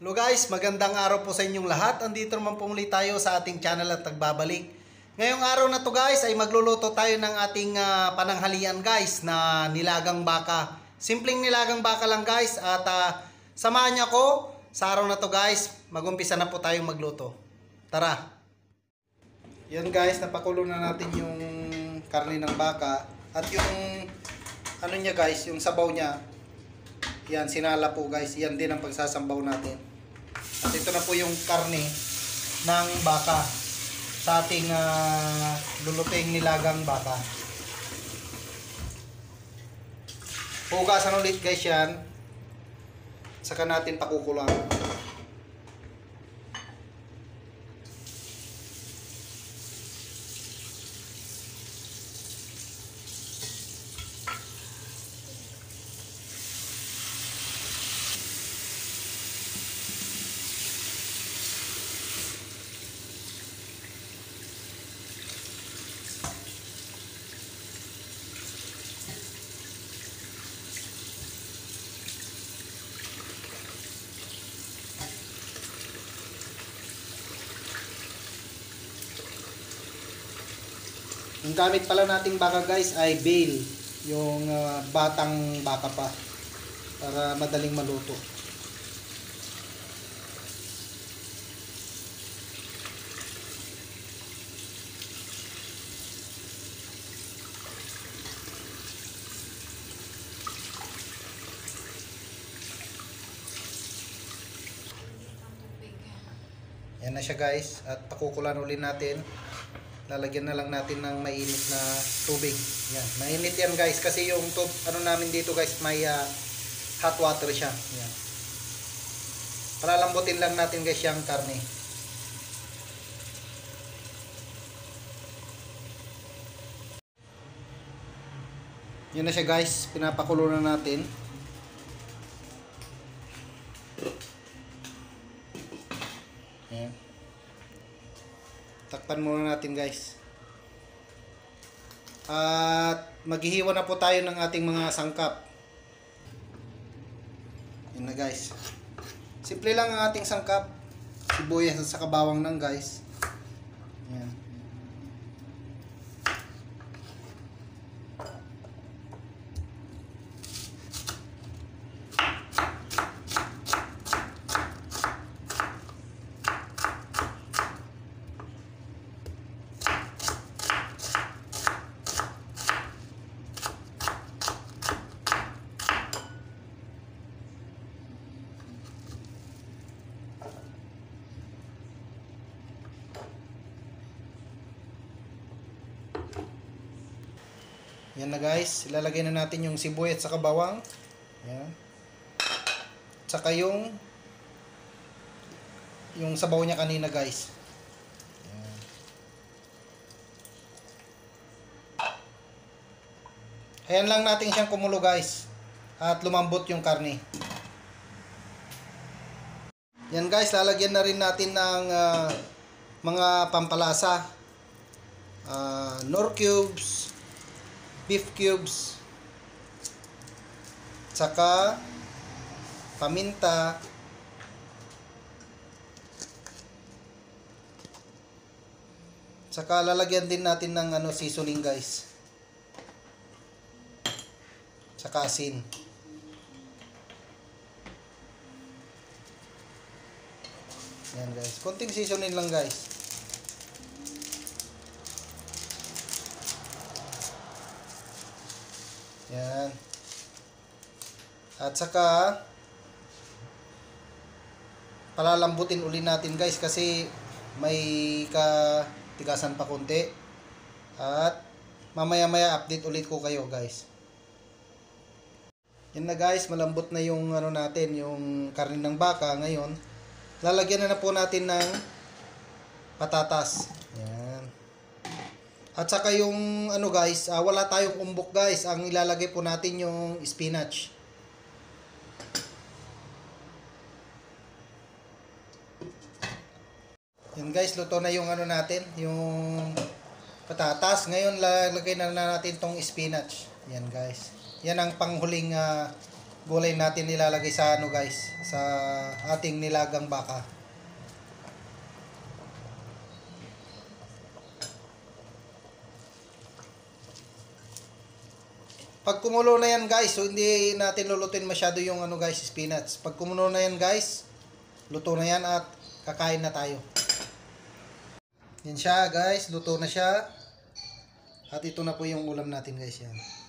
Hello guys, magandang araw po sa inyong lahat. Andito naman po muli tayo sa ating channel at nagbabalik. Ngayong araw na to guys ay magluluto tayo ng ating pananghalian guys na nilagang baka. Simpleng nilagang baka lang guys at samahan niyo ako sa araw na to guys. Mag-umpisa na po tayong magluto. Tara! Yan guys, napakulo na natin yung karne ng baka at yung ano niya guys, yung sabaw niya. Yan, sinala po guys. Yan din ang pagsasambaw natin. At ito na po yung karne ng baka sa ating lulutuing nilagang baka. Hugasan ulit guys yan. Saka natin pakukulang. Yung gamit pala nating baka guys ay bale, yung batang baka pa para madaling maluto. Yan na siya guys at pakukulan ulit natin. Lalagyan na lang natin ng mainit na tubig. Yan, mainit yan guys kasi yung ano namin dito guys may hot water siya. Yan. Palalambutin lang natin guys yung karne. Yan na siya guys, pinapakulo na natin. Yan. Takpan muna natin guys. At maghihiwa na po tayo ng ating mga sangkap. Yun na guys. Simple lang ang ating sangkap. Sibuyas at saka bawang lang guys. Yan. Yan na guys, ilalagay na natin yung sibuyas at saka bawang. Yan. At saka yung sabaw niya kanina guys. Yan. Ayan lang natin siyang kumulo guys. At lumambot yung karne. Yan guys, lalagyan na rin natin ng mga pampalasa. Nor cubes, beef cubes, tsaka paminta, tsaka lalagyan din natin ng seasoning guys, tsaka asin. Yan guys, konting seasoning lang guys. Yan. At saka palalambutin uli natin guys kasi may katigasan pa konti. At mamaya-maya update ulit ko kayo guys. Yan na guys, malambot na yung natin, yung karne ng baka. Ngayon, lalagyan na po natin ng patatas. Yan. At saka yung guys, wala tayong umbok guys. Ang ilalagay po natin yung spinach. Yan guys, luto na yung natin, yung patatas. Ngayon lalagay na natin tong spinach. Yan guys. Yan ang panghuling gulay natin nilalagay sa ano guys, sa ating nilagang baka. Pag kumulo na yan guys, so hindi natin lulutuin masyado yung ano guys, spinach. Pag kumulo na yan guys, luto na yan at kakain na tayo. Yan siya guys, luto na siya. At ito na po yung ulam natin guys yan.